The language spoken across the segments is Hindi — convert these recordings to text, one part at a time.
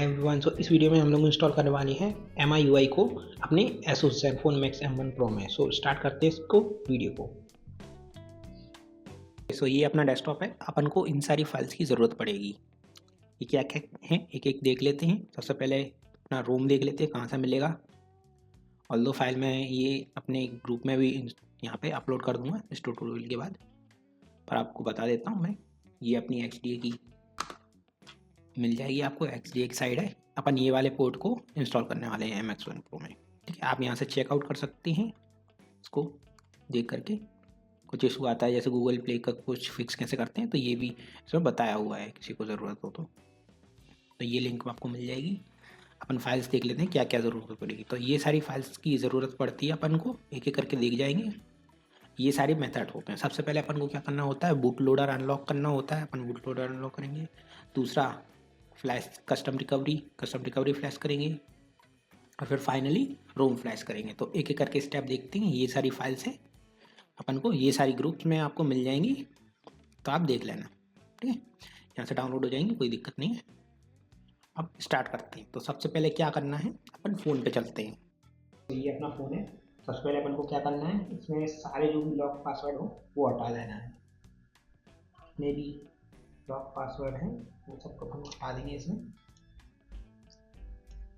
Hi everyone. सो इस वीडियो में हम लोग इंस्टॉल करने वाले हैं MIUI को अपने Asus ZenFone Max M1 Pro में। सो स्टार्ट करते हैं इसको वीडियो को। सो ये अपना डेस्कटॉप है। अपन को इन सारी फाइल्स की ज़रूरत पड़ेगी। ये क्या क्या हैं एक एक देख लेते हैं। सबसे पहले अपना रोम देख लेते हैं कहाँ से मिलेगा। ऑल दो फाइल में ये अपने ग्रुप में भी यहाँ पे अपलोड कर दूँगा इस ट्यूटोरियल के बाद, पर आपको बता देता हूँ मैं। ये अपनी XDA की मिल जाएगी आपको। XDA की साइड है। अपन ये वाले पोर्ट को इंस्टॉल करने वाले हैं MX1 Pro में। ठीक है, आप यहाँ से चेकआउट कर सकते हैं इसको देख करके। कुछ इशू आता है जैसे गूगल प्ले का कुछ फिक्स कैसे करते हैं, तो ये भी इसमें बताया हुआ है, किसी को ज़रूरत हो तो ये लिंक आपको मिल जाएगी। अपन फाइल्स देख लेते हैं क्या क्या ज़रूरत पड़ेगी। तो ये सारी फाइल्स की ज़रूरत पड़ती है अपन को, एक एक करके देख जाएंगे। ये सारे मेथड होते हैं। सबसे पहले अपन को क्या करना होता है, बूट लोडर अनलॉक करना होता है। अपन बूट लोडर अनलॉक करेंगे। दूसरा फ्लैश कस्टम रिकवरी फ्लैश करेंगे, और फिर फाइनली रोम फ्लैश करेंगे। तो एक एक करके स्टेप देखते हैं। ये सारी फाइल्स हैं अपन को, ये सारी ग्रुप्स में आपको मिल जाएंगी, तो आप देख लेना। ठीक है, यहाँ से डाउनलोड हो जाएंगी, कोई दिक्कत नहीं है। अब स्टार्ट करते हैं। तो सबसे पहले क्या करना है, अपन फ़ोन पे चलते हैं। तो ये अपना फ़ोन है। सबसे पहले अपन को क्या करना है, इसमें सारे जो भी लॉक पासवर्ड हो वो हटा देना है। जितने भी लॉक पासवर्ड हैं वो सबको हम हटा देंगे। इसमें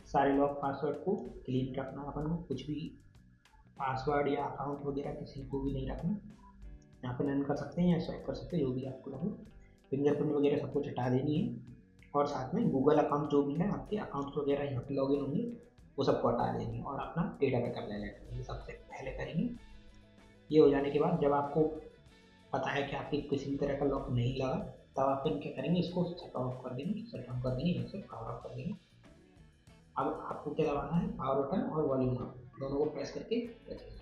सारे लॉक पासवर्ड को क्लीन रखना है अपन को। कुछ भी पासवर्ड या अकाउंट वगैरह किसी को भी नहीं रखना। यहाँ पे नन कर सकते हैं या स्वाइप कर सकते हैं, जो भी आपको लगे। फिंगरप्रिंट वगैरह सब कुछ हटा देनी है, और साथ में गूगल अकाउंट जो भी है आपके अकाउंट्स वगैरह यहाँ पे लॉगिन होंगे वो सबको हटा देंगे, और अपना डेटा बैकअप ले लेना। ये सबसे पहले करेंगे। ये हो जाने के बाद जब आपको पता है कि आपकी किसी भी तरह का लॉक नहीं लगा, तब आप क्या करेंगे, इसको शट ऑफ कर देंगे, शट डाउन कर देंगे, यहाँ से पावर ऑफ कर देंगे। अब आपको क्या दबाना है, पावर बटन और वॉल्यूम अप दोनों को प्रेस करके रखिए।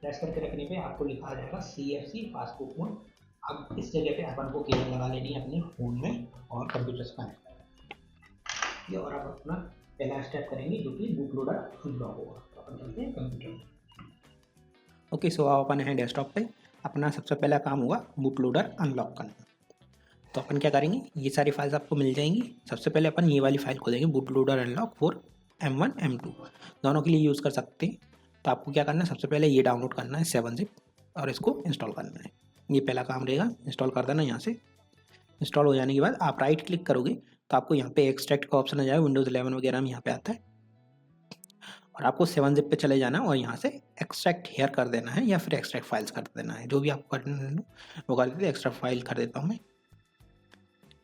प्रेस करके रखने पे आपको लिखा आ जाएगा CFC फास्टबुक मोड। अब इस जगह पे अपन को केबल लगा लेनी है अपने फ़ोन में और कंप्यूटर से कनेक्ट करना है। और आप अपना पहला स्टेप करेंगे जो कि बूट लोडर अनलॉक होगा। तो अपन चलते हैं कंप्यूटर में। ओके, सो अपन है डेस्कटॉप पे। अपना सबसे पहला काम हुआ बूट लोडर अनलॉक करना। तो अपन क्या करेंगे, ये सारी फाइल्स आपको मिल जाएंगी। सबसे पहले अपन ये वाली फाइल खोलेंगे, boot loader unlock for M1 M2 दोनों के लिए यूज़ कर सकते हैं। तो आपको क्या करना है, सबसे पहले ये डाउनलोड करना है 7-zip, और इसको इंस्टॉल करना है। ये पहला काम रहेगा, इंस्टॉल कर देना। यहाँ से इंस्टॉल हो जाने के बाद आप राइट क्लिक करोगे तो आपको यहाँ पे एक्सट्रैक्ट का ऑप्शन आ जाएगा। Windows 11 वगैरह में यहाँ पे आता है, और आपको 7-zip पे चले जाना है और यहाँ से एक्सट्रैक्ट हेयर कर देना है, या फिर एक्सट्रैक्ट फाइल्स कर देना है। जो भी आपको करना है वो कर देते। एक्स्ट्रा फाइल कर देता हूँ मैं।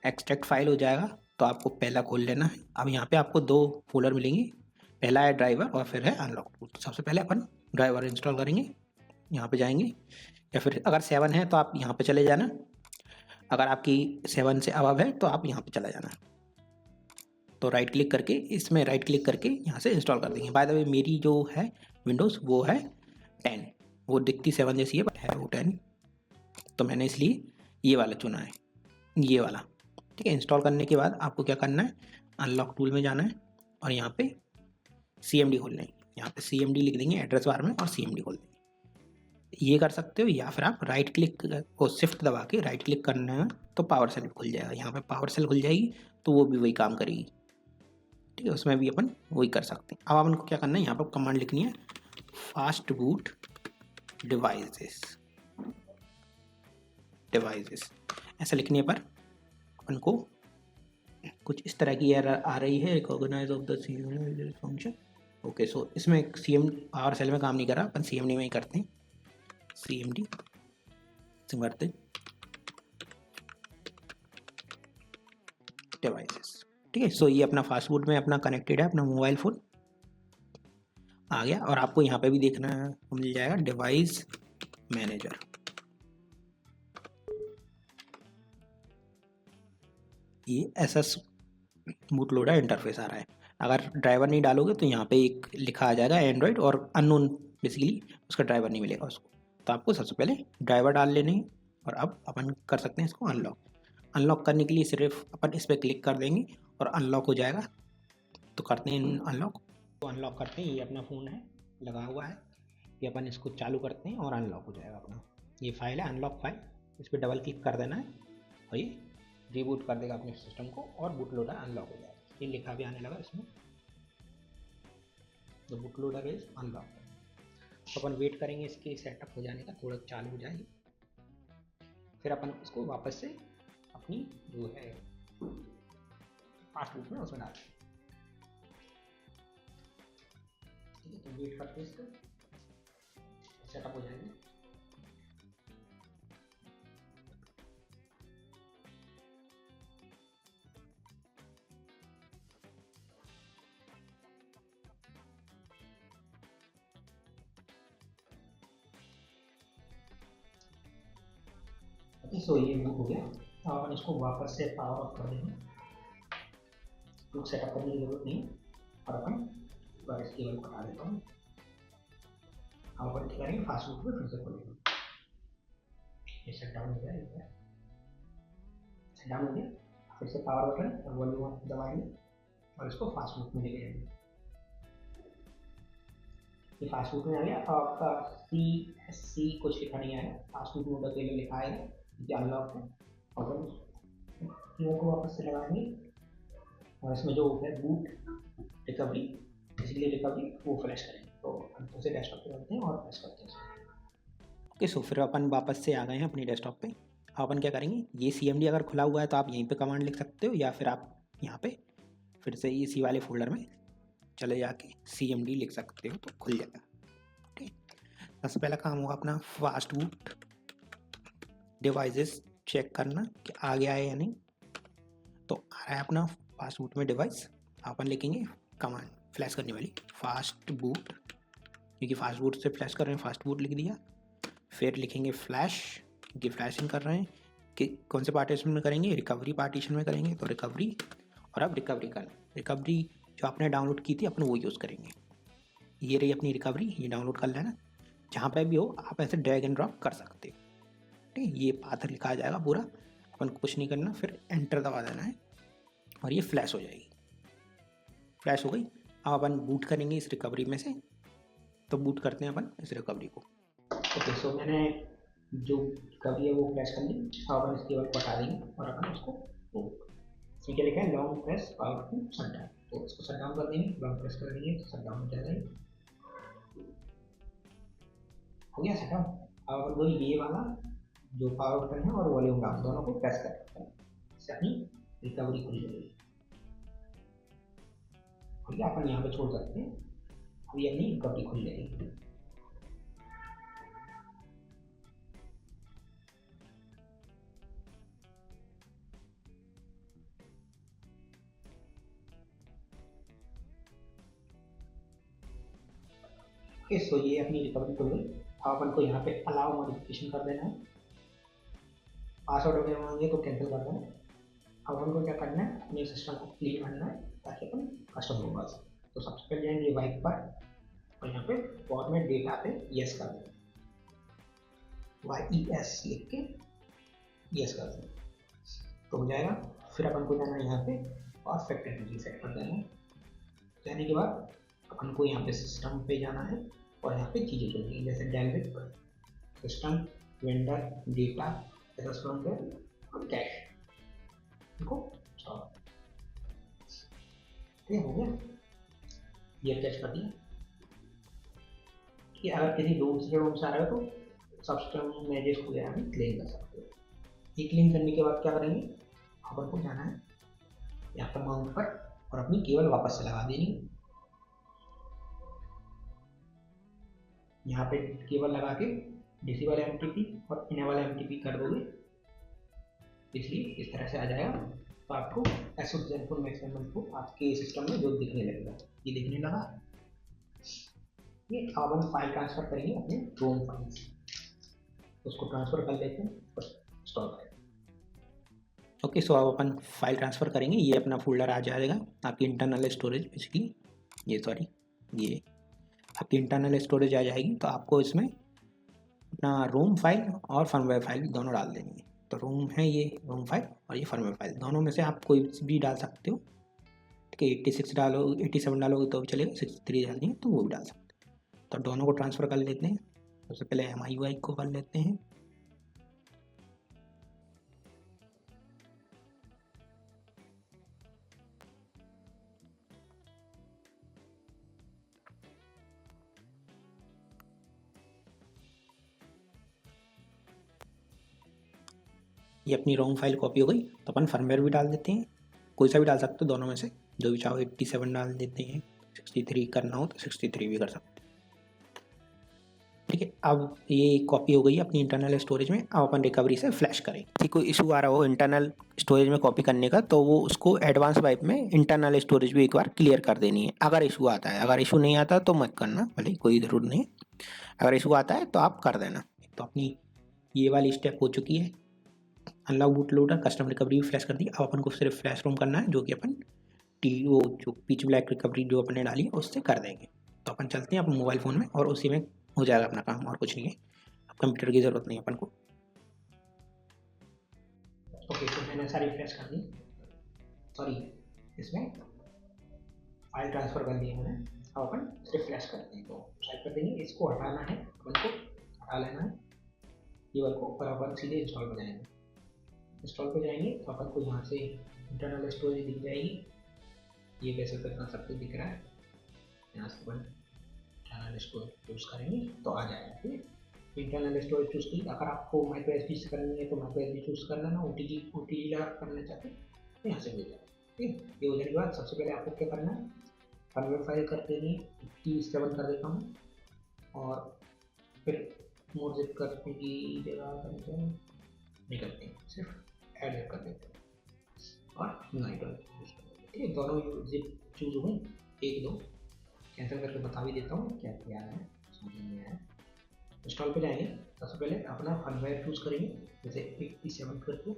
एक्सट्रैक्ट फाइल हो जाएगा तो आपको पहला खोल लेना है। अब यहाँ पे आपको 2 फोल्डर मिलेंगे। पहला है ड्राइवर और फिर है अनलॉक टूल। सबसे पहले अपन ड्राइवर इंस्टॉल करेंगे। यहाँ पे जाएंगे, या फिर अगर 7 है तो आप यहाँ पे चले जाना। अगर आपकी 7 से अबव है तो आप यहाँ पे चला जाना। तो राइट क्लिक करके इसमें राइट क्लिक करके यहाँ से इंस्टॉल कर देंगे। बाय द वे मेरी जो है विंडोज़ वो है 10। वो दिखती 7 जैसी है बट है वो 10, तो मैंने इसलिए ये वाला चुना है, ये वाला। ठीक है, इंस्टॉल करने के बाद आपको क्या करना है, अनलॉक टूल में जाना है और यहाँ पे CMD खोलना है। यहाँ पे CMD लिख देंगे एड्रेस बार में और CMD खोल देंगे। ये कर सकते हो, या फिर आप राइट क्लिक को शिफ्ट दबा के राइट क्लिक करना है तो पावर सेल खुल जाएगा। यहाँ पे पावर सेल खुल जाएगी तो वो भी वही काम करेगी। ठीक है, उसमें भी अपन वही कर सकते हैं। अब अपन को क्या करना है, यहाँ पर कमांड लिखनी है फास्ट बूट डिवाइसेस। ऐसा लिखने पर अपन को कुछ इस तरह की एरर आ रही है, recognise of the function. Okay, so इसमें CMD पावर सेल में काम नहीं कर रहा, अपन CMD में ही करते हैं। CMD सिमरते डिवाइसेस। ठीक है, सो ये अपना फास्ट बूट में अपना कनेक्टेड है, अपना मोबाइल फ़ोन आ गया। और आपको यहाँ पे भी देखना मिल जाएगा डिवाइस मैनेजर। ये SS बूट लोडर इंटरफेस आ रहा है। अगर ड्राइवर नहीं डालोगे तो यहाँ पे एक लिखा आ जाएगा एंड्रॉयड और अननोन, बेसिकली उसका ड्राइवर नहीं मिलेगा उसको। तो आपको सबसे पहले ड्राइवर डाल लेने हैं, और अब अपन कर सकते हैं इसको अनलॉक। अनलॉक करने के लिए सिर्फ अपन इस पर क्लिक कर देंगे और अनलॉक हो जाएगा। तो करते हैं अनलॉक। तो अनलॉक करते हैं, ये अपना फ़ोन है लगा हुआ है, ये अपन इसको चालू करते हैं और अनलॉक हो जाएगा अपना। ये फाइल है अनलॉक फाइल, इस पर डबल क्लिक कर देना है और ये रीबूट कर देगा अपने सिस्टम को और बूट लोडर अनलॉक हो जाएगा। ये लिखा भी आने लगा इसमें, the boot loader is unlock. तो अपन वेट करेंगे इसके सेटअप हो जाने का, थोड़ा चालू हो जाएगी, फिर अपन इसको वापस से अपनी जो है फास्ट बूट में उसमें डालेंगे। ठीक है, तो वेट करते हैं इसका सेटअप हो जाएगी। ओके, सो ये बुक हो गया। अब अपन इसको वापस से पावर ऑफ कर देंगे, बुक सेटअप करने की जरूरत नहीं, और अपन बार इस केबल को हटा देता हूँ। अब अपन क्या करेंगे, फास्ट बुक में फिर से खोलेंगे। ये शट डाउन हो गया, शट डाउन हो गया। फिर से पावर बटन और वॉल्यूम दबाएंगे और इसको फास्ट बुक में लेके जाएंगे। ये फास्ट बुक में आ गया। अब आपका CSC कुछ लिखा नहीं आया, फास्ट बुक मोड अकेले लिखा है, ये अनलॉक है। और कीबोर्ड को वापस से लगाएंगे और इसमें जो है बूट रिकवरी, इसलिए रिकवरी वो फ्लैश करेंगे। तो हम उसे डेस्कटॉप पे रखते हैं और प्रेस करते हैं। ओके, सो फिर अपन वापस से आ गए हैं अपनी डेस्कटॉप पे। अपन क्या करेंगे, ये CMD अगर खुला हुआ है तो आप यहीं पे कमांड लिख सकते हो, या फिर आप यहाँ पे फिर से इसी वाले फोल्डर में चले जाके CMD लिख सकते हो तो खुल जाएगा। ठीक, सबसे पहला काम होगा अपना फास्ट बूट डिवाइसेस चेक करना कि आ गया है या नहीं। तो आ रहा है अपना फास्ट बूट में डिवाइस। अपन लिखेंगे कमांड फ्लैश करने वाली फास्ट बूट, क्योंकि फास्ट बूट से फ्लैश कर रहे हैं, फास्ट बूट लिख दिया। फिर लिखेंगे फ्लैश, क्योंकि फ्लैशिंग कर रहे हैं। कि कौन से पार्टीशन में करेंगे, रिकवरी पार्टीशन में करेंगे, तो रिकवरी। और अब रिकवरी करना, रिकवरी जो आपने डाउनलोड की थी अपन वो यूज़ करेंगे। ये रही अपनी रिकवरी, ये डाउनलोड कर लेना। जहाँ पे भी हो आप ऐसे ड्रैग एंड ड्रॉप कर सकते हो। ठीक, ये पाथ लिखा आ जाएगा पूरा, अपन को कुछ नहीं करना, फिर एंटर दबा देना है और ये फ्लैश हो जाएगी। फ्लैश हो गई। अब अपन बूट करेंगे इस रिकवरी में से, तो बूट करते हैं अपन इस रिकवरी को। ओके, सो मैंने जो रिकवरी है वो फ्लैश कर ली। अब अपन इस केबल को हटा देंगे और अपन उसको इसमें क्या लिखा है, long press power to shut down, तो इसको शट डाउन कर देंगे। लॉन्ग प्रेस कर देंगे तो शट डाउन हो जाएगा। हो गया शट डाउन। अब अपन वही ये वाला जो पावर बटन है और वॉल्यूम डाउन दोनों को प्रेस कर सकते हैं, इससे अपनी रिकवरी खुल जाएगी। ठीक है, अपन यहाँ पे छोड़ सकते हैं, अभी अपनी रिकवरी खुल जाएगी। ओके, सो ये अपनी रिकवरी खुल गई। अब अपन को यहाँ पे अलाउ मॉडिफिकेशन कर देना है, पासवर्ड वगैरह मांगे तो कैंसिल कर देना। अब अपन को क्या करना है, अपने सिस्टम को क्लीन करना है ताकि अपन कस्टम हो पास। तो सबसे पहले जाएंगे वाइप पर और यहाँ पे फॉर्मेट डेटा पे यस कर देंगे, YES लिख के यस कर देंगे तो हो जाएगा। फिर अपन को जाना है यहाँ पे और फैक्टरी सेट कर देना है। जाने के बाद अपन को यहाँ पे सिस्टम पे जाना है और यहाँ पे चीज़ें चुननी है, जैसे direct system, vendor, data, restaurant और कैश। इनको ठीक हो गया, ये कैच कर दिया। कि अगर किसी दूसरे रूम से आ रहे हो तो सबस्ट्रम मैजेस वगैरह भी क्लीन कर सकते हो। ये क्लीन करने के बाद क्या करेंगे, अपन को जाना है यहाँ पर माउंट पर और अपनी केबल वापस से लगा देनी। यहाँ पे केबल लगा के डीसी वाला MTP और इने वाला MTP कर दोगे, इसलिए इस तरह से आ जाएगा। तो आपको एसओ ज़ेनफोन मैक्सिमम को आपके सिस्टम में जो दिखने लगेगा, ये दिखने लगा। ये अब हम फाइल ट्रांसफर करेंगे अपने रोम फाइल से, उसको ट्रांसफर कर लेते हैं और इंस्टॉल करेंगे। ओके, सो अब अपन फाइल ट्रांसफर करेंगे। ये अपना फोल्डर आ जाएगा आपकी इंटरनल स्टोरेज, बेसिकली ये आपकी इंटरनल स्टोरेज आ जाएगी। तो आपको इसमें अपना रोम फाइल और फर्मवेयर फाइल दोनों डाल देनी है। तो रोम है ये रोम फाइल और ये फर्मवेयर फाइल, दोनों में से आप कोई भी डाल सकते हो। ठीक है, 86 डालो, 87 डालोगे तो भी चलेगा, 63 डालनी है तो वो भी डाल सकते हो। तो दोनों को ट्रांसफ़र कर लेते हैं। सबसे पहले MIUI को कर लेते हैं। ये अपनी रोम फाइल कॉपी हो गई। तो अपन फर्मवेयर भी डाल देते हैं, कोई सा भी डाल सकते हो दोनों में से, जो भी चाहो। 87 डाल देते हैं, 63 करना हो तो 63 भी कर सकते हैं। ठीक है, अब ये कॉपी हो गई अपनी इंटरनल स्टोरेज में। अब अपन रिकवरी से फ्लैश करें। ठीक, कोई इशू आ रहा हो इंटरनल स्टोरेज में कॉपी करने का, तो वो उसको एडवांस वाइप में इंटरनल स्टोरेज भी एक बार क्लियर कर देनी है, अगर इशू आता है। अगर इशू नहीं आता तो मत करना, भले कोई ज़रूरत नहीं। अगर इशू आता है तो आप कर देना। तो अपनी ये वाली स्टेप हो चुकी है। Unlock boot loader, custom recovery भी फ्लैश कर दी। अब अपन को सिर्फ फ्लैश रोम करना है, जो कि अपन वो जो पिच ब्लैक रिकवरी जो अपने डाली है उससे कर देंगे। तो अपन चलते हैं अपन मोबाइल फ़ोन में, और उसी में हो जाएगा अपना काम, और कुछ नहीं है। अब कंप्यूटर की ज़रूरत नहीं है अपन को। ओके, तो मैंने सारी फ्लैश कर दी, सॉरी इसमें फाइल ट्रांसफ़र कर दिया मैंने। अब अपन सिर्फ फ्लैश करते हैं। तो टाइप कर देंगे, इसको हटाना है अपन को, हटा लेना है ये वाल को, और अपन सीधे इंस्टॉल पर जाएंगे। इंस्टॉल पे जाएंगे तो अपन को यहाँ से इंटरनल स्टोरेज दिख जाएगी। ये कैसे करना सब कुछ दिख रहा है। यहाँ से अपन इंटरनल स्टोरेज चूज़ करेंगे तो आ जाएगा। ठीक है, इंटरनल स्टोरेज चूज़ की। अगर आपको माइक्रो एसडी से करनी है तो माइक्रो एसडी चूज़ कर लेना। ओटीजी लगा करना चाहते हैं तो यहाँ से मिल जाएगा। ठीक है, ये हो जाने के बाद सबसे पहले आपको क्या करना है, फर्मवेयर फाइल कर देनी है। 7 कर देता हूँ, और फिर मोर जिप करने की जगह नहीं करते हैं, सिर्फ ऐड जिप कर देते हैं और नाइट यूज कर देते हैं। ठीक है, दोनों जिप चूज हो गई। 1 2 कैंसिल करके बता भी देता हूँ क्या किया है, समझ नहीं आया। इंस्टॉल पे जाएंगे, सबसे पहले अपना फर्मवेयर चूज करेंगे, जैसे 87 करके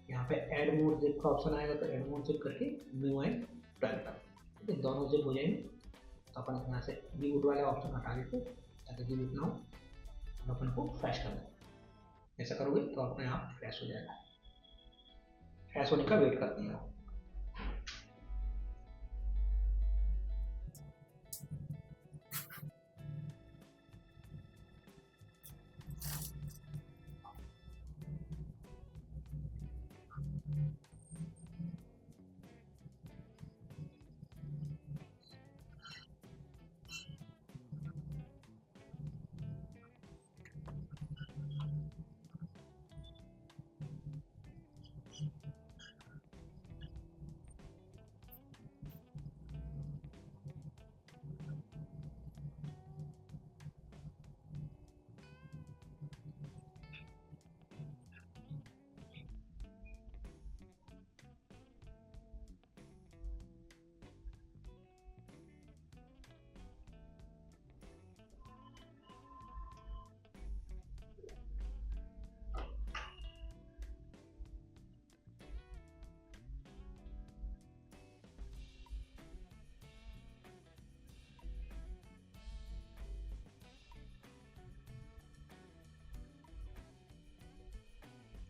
यहाँ पे ऐड मोर जिप का ऑप्शन आएगा, तो ऐड मोर जिप करके न्यू एंड 12 कर। ठीक है, दोनों जिप हो जाएंगे। तो अपन यहाँ से रीबूट वाला ऑप्शन हटा देते ताकि रीबूट ना हो, अपन को फ्लैश करना है। ऐसा करोगे तो अपने आप फ्लैश हो जाएगा। फ्लैश होने का वेट करते हैं।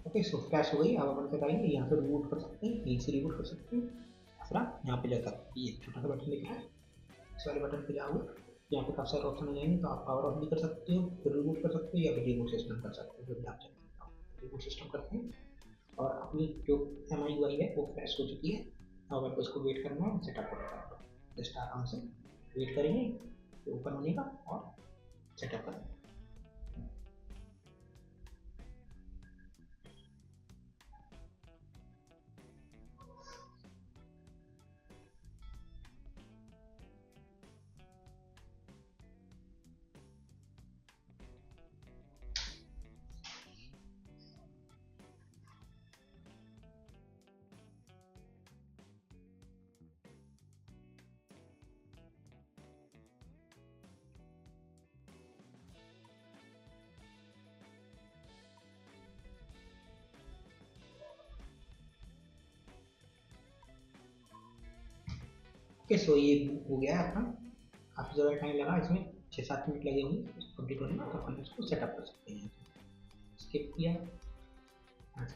ओके, सो फ्लैश हो गई। अब अपन क्या करेंगे, यहाँ से रिबूट कर सकते हैं, यहीं से रिबूट कर सकते हैं। दूसरा यहाँ पे जाकर ये छोटा सा बटन दिख रहा है, इस वाले बटन पे जाओगे, यहाँ पे काफ़ी सारे ऑप्शन आ जाएंगे। तो आप पावर ऑफ भी कर सकते हो, फिर रिबूट कर सकते हो, या फिर रिबूट सिस्टम कर सकते हो, जो भी आप चाहते हो। रिबूट सिस्टम करते हैं, और अपनी जो MIUI है वो फ्लैश हो चुकी है। अब आपको इसको वेट करना है, सेटअप होगा। जस्ट आराम से वेट करेंगे ओपन होने का और सेटअप करना। ओके, सो ये हो गया है अपना। काफ़ी ज़्यादा टाइम लगा इसमें, 6-7 मिनट लगे होंगे इसको कंप्लीट होने में। तो अपन इसको सेटअप कर सकते हैं। स्किप किया,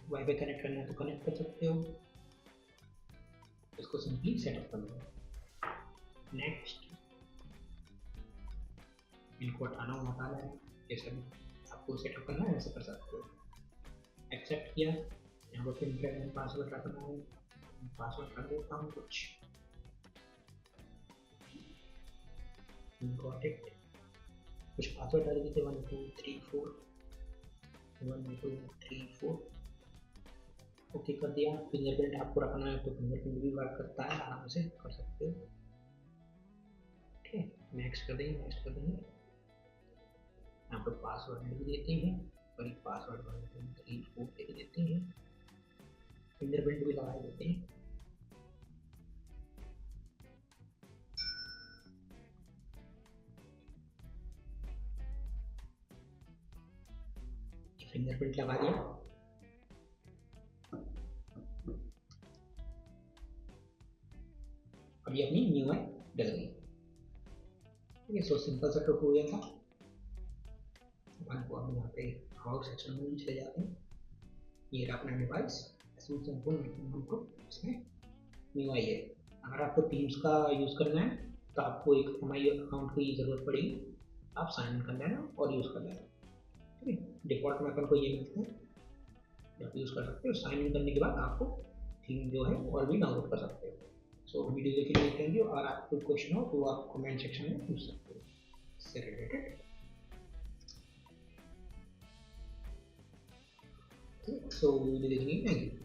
वाईफाई कनेक्ट करना है तो कनेक्ट कर सकते हो, इसको सिंपली सेटअप कर लो। नेक्स्ट, इनको हटाना हो हटाना है, जैसा भी आपको सेटअप करना है वैसे कर सकते हो। एक्सेप्ट किया, यहाँ पर फिर पासवर्ड रखना है, पासवर्ड रख देता हूँ कुछ। गॉट इट, कुछ पासवर्ड डाल देते 1 2 3 4 1 2 3 4। ओके कर दिया। फिंगरप्रिंट आपको रखना है तो फिंगरप्रिंट भी वर्क करता है, आराम से कर सकते हो। ठीक है, नेक्स्ट कर देंगे, नेक्स्ट कर देंगे। यहाँ पर पासवर्ड लिख देते हैं और एक पासवर्ड 1 2 3 4 लिख देते हैं। फिंगरप्रिंट भी लगा देते हैं। फिंगरप्रिंट लगा दिया। अब ये अपनी न्यू आई डल गई। ठीक है, सो सिंपल सा ट्यूटोरियल था। आपको अब यहाँ पे अबाउट सेक्शन में चले जाते हैं। ये रहा अपना डिवाइस, इसमें न्यू आई है। अगर आपको टीम्स का यूज़ करना है तो आपको एक MI अकाउंट की ज़रूरत पड़ेगी। आप साइन इन कर लेना और यूज़ कर लेना। ठीक है, डिफ़ॉल्ट में अपन को ये मिलता है, आप यूज़ कर सकते हो। साइन इन करने के बाद आपको थीम जो है और भी डाउनलोड कर सकते हो। सो वीडियो देखने के लिए थैंक यू। और आपको कोई क्वेश्चन हो तो आप कमेंट सेक्शन में पूछ सकते हो इससे रिलेटेड। सो वीडियो देखने के लिए थैंक यू।